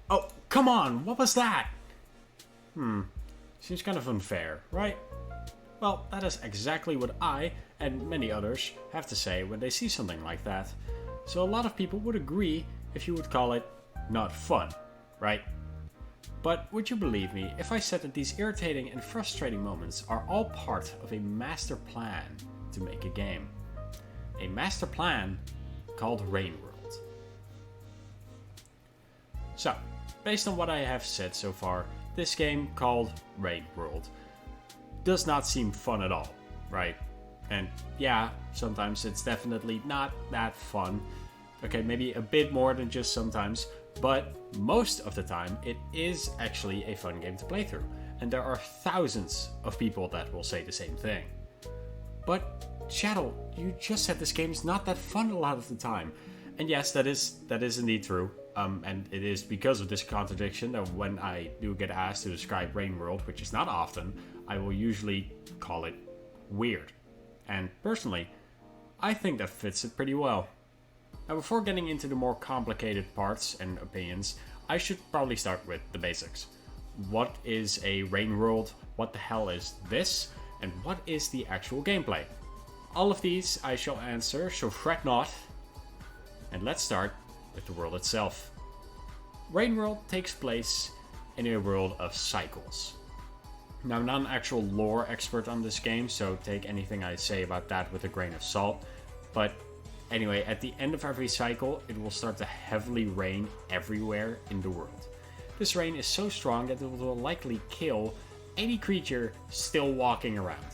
Oh, come on, what was that? Seems kind of unfair, right? Well, that is exactly what I, and many others, have to say when they see something like that. So a lot of people would agree if you would call it not fun, right? But would you believe me if I said that these irritating and frustrating moments are all part of a master plan to make a game? A master plan called Rain World. So, based on what I have said so far, this game called Rain World does not seem fun at all, right? And yeah, sometimes it's definitely not that fun. Okay, maybe a bit more than just sometimes, but most of the time it is actually a fun game to play through. And there are thousands of people that will say the same thing. But Shadow, you just said this game is not that fun a lot of the time. And yes, that is indeed true. And it is because of this contradiction that when I do get asked to describe Rain World, which is not often, I will usually call it weird. And personally, I think that fits it pretty well. Now, before getting into the more complicated parts and opinions, I should probably start with the basics. What is a Rain World? What the hell is this? And what is the actual gameplay? All of these I shall answer, so fret not. And let's start with the world itself. Rain World takes place in a world of cycles. Now, I'm not an actual lore expert on this game, so take anything I say about that with a grain of salt. But anyway, at the end of every cycle, it will start to heavily rain everywhere in the world. This rain is so strong that it will likely kill any creature still walking around.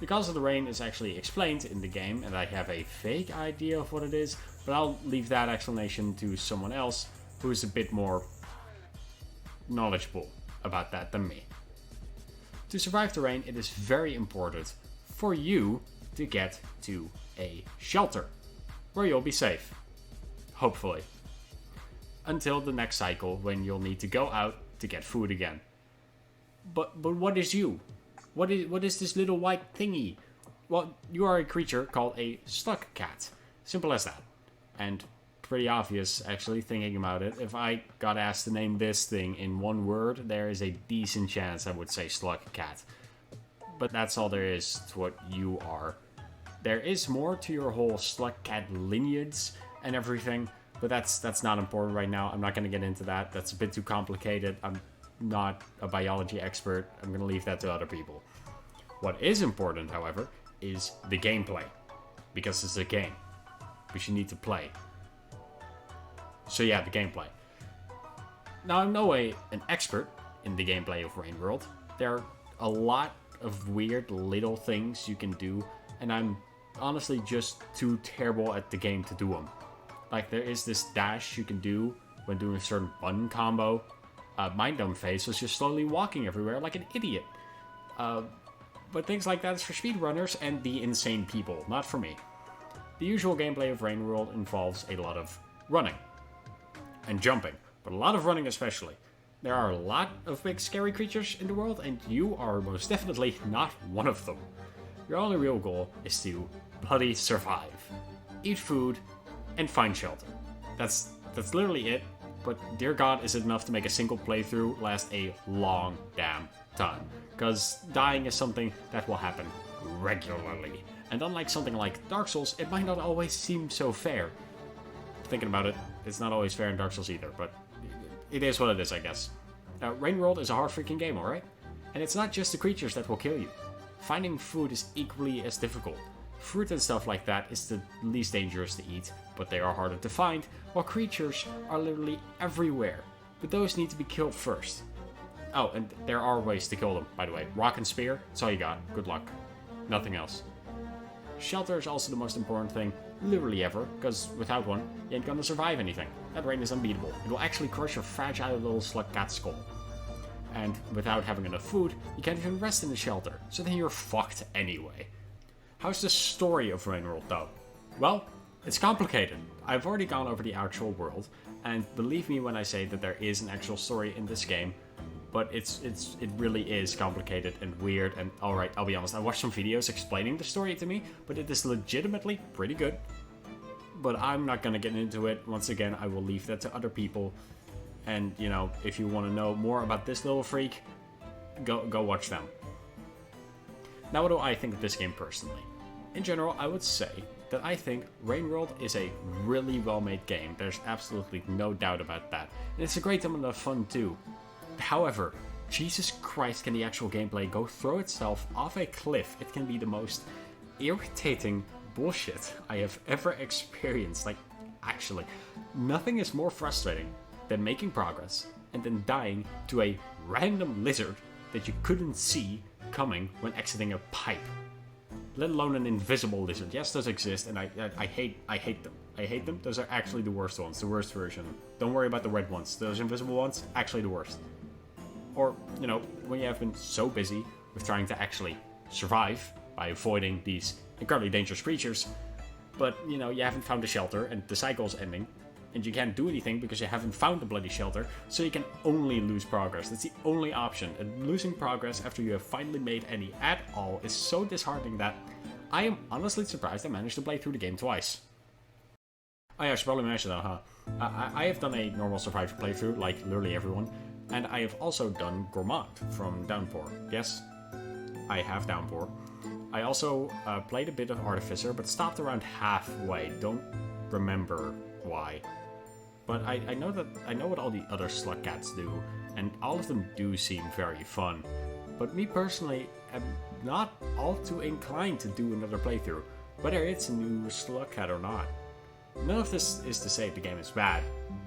The cause of the rain is actually explained in the game, and I have a vague idea of what it is, but I'll leave that explanation to someone else who is a bit more knowledgeable about that than me. To survive the rain, it is very important for you to get to a shelter where you'll be safe. Hopefully. Until the next cycle when you'll need to go out to get food again. But what is you? What is this little white thingy? Well, you are a creature called a slug cat. Simple as that. And pretty obvious, actually, thinking about it. If I got asked to name this thing in one word, there is a decent chance I would say slug cat. But that's all there is to what you are. There is more to your whole slug cat lineage and everything, but that's not important right now. I'm not going to get into that. That's a bit too complicated. I'm not a biology expert. I'm going to leave that to other people. What is important, however, is the gameplay. Because it's a game, which you need to play. So yeah, the gameplay. Now, I'm no way an expert in the gameplay of Rain World. There are a lot of weird little things you can do, and I'm honestly just too terrible at the game to do them. Like, there is this dash you can do when doing a certain button combo. My dumb face was just slowly walking everywhere like an idiot. But things like that is for speedrunners and the insane people, not for me. The usual gameplay of Rain World involves a lot of running and jumping, but a lot of running especially. There are a lot of big scary creatures in the world, and you are most definitely not one of them. Your only real goal is to bloody survive, eat food, and find shelter. That's literally it, but dear God, is it enough to make a single playthrough last a long damn time. Because dying is something that will happen regularly. And unlike something like Dark Souls, it might not always seem so fair. Thinking about it, it's not always fair in Dark Souls either, but it is what it is, I guess. Rain World is a hard freaking game, alright? And it's not just the creatures that will kill you. Finding food is equally as difficult. Fruit and stuff like that is the least dangerous to eat, but they are harder to find, while creatures are literally everywhere. But those need to be killed first. Oh, and there are ways to kill them, by the way. Rock and spear, that's all you got. Good luck. Nothing else. Shelter is also the most important thing, literally ever, because without one, you ain't gonna survive anything. That rain is unbeatable. It will actually crush your fragile little slug cat skull. And without having enough food, you can't even rest in the shelter, so then you're fucked anyway. How's the story of Rain World, though? Well, it's complicated. I've already gone over the actual world, and believe me when I say that there is an actual story in this game, but it really is complicated and weird, and alright, I'll be honest, I watched some videos explaining the story to me, but it is legitimately pretty good. But I'm not gonna get into it. Once again, I will leave that to other people. And, you know, if you want to know more about this little freak, go watch them. Now, what do I think of this game personally? In general, I would say that I think Rain World is a really well-made game. There's absolutely no doubt about that. And it's a great amount of fun too. However, Jesus Christ, can the actual gameplay go throw itself off a cliff. It can be the most irritating bullshit I have ever experienced. Like, actually, nothing is more frustrating than making progress and then dying to a random lizard that you couldn't see coming when exiting a pipe. Let alone an invisible lizard. Yes, those exist, and I hate them. I hate them. Those are actually the worst ones, the worst version. Don't worry about the red ones. Those invisible ones, actually the worst. Or, you know, when you have been so busy with trying to actually survive by avoiding these incredibly dangerous creatures, but, you know, you haven't found a shelter, and the cycle's ending, and you can't do anything because you haven't found the bloody shelter, so you can only lose progress. That's the only option, and losing progress after you have finally made any at all is so disheartening that I am honestly surprised I managed to play through the game twice. Oh yeah, I should probably mention that, huh? I have done a normal survival playthrough, like literally everyone, and I have also done Gourmand from Downpour. Yes, I have Downpour. I also played a bit of Artificer, but stopped around halfway. Don't remember why. But I know what all the other Slugcats do, and all of them do seem very fun. But me personally am not all too inclined to do another playthrough, whether it's a new Slugcat or not. None of this is to say the game is bad,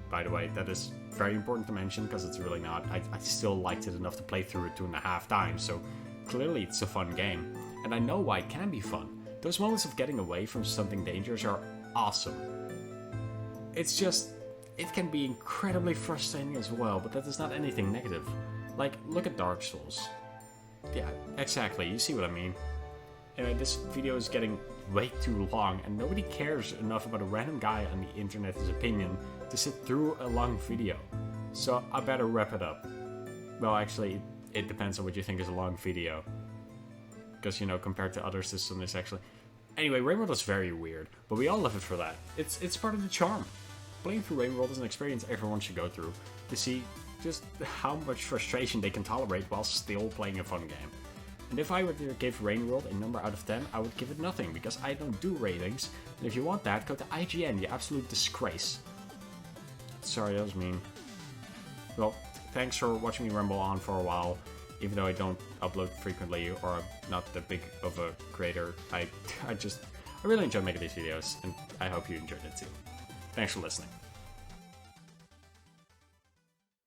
by the way. That is very important to mention, because it's really not. I still liked it enough to play through it 2.5 times, so clearly it's a fun game. And I know why it can be fun. Those moments of getting away from something dangerous are awesome. It's just, it can be incredibly frustrating as well, but that is not anything negative. Like, look at Dark Souls. Yeah, exactly, you see what I mean. Anyway, this video is getting way too long, and nobody cares enough about a random guy on the internet's opinion to sit through a long video. So I better wrap it up. Well, actually, it depends on what you think is a long video. Because, you know, compared to other systems, it's actually... Anyway, Rain World is very weird, but we all love it for that. It's part of the charm. Playing through Rain World is an experience everyone should go through, to see just how much frustration they can tolerate while still playing a fun game. And if I were to give Rain World a number out of 10, I would give it nothing, because I don't do ratings, and if you want that, go to IGN, you absolute disgrace. Sorry, that was mean. Well, thanks for watching me ramble on for a while. Even though I don't upload frequently, or I'm not that big of a creator, I really enjoy making these videos, and I hope you enjoyed it too. Thanks for listening.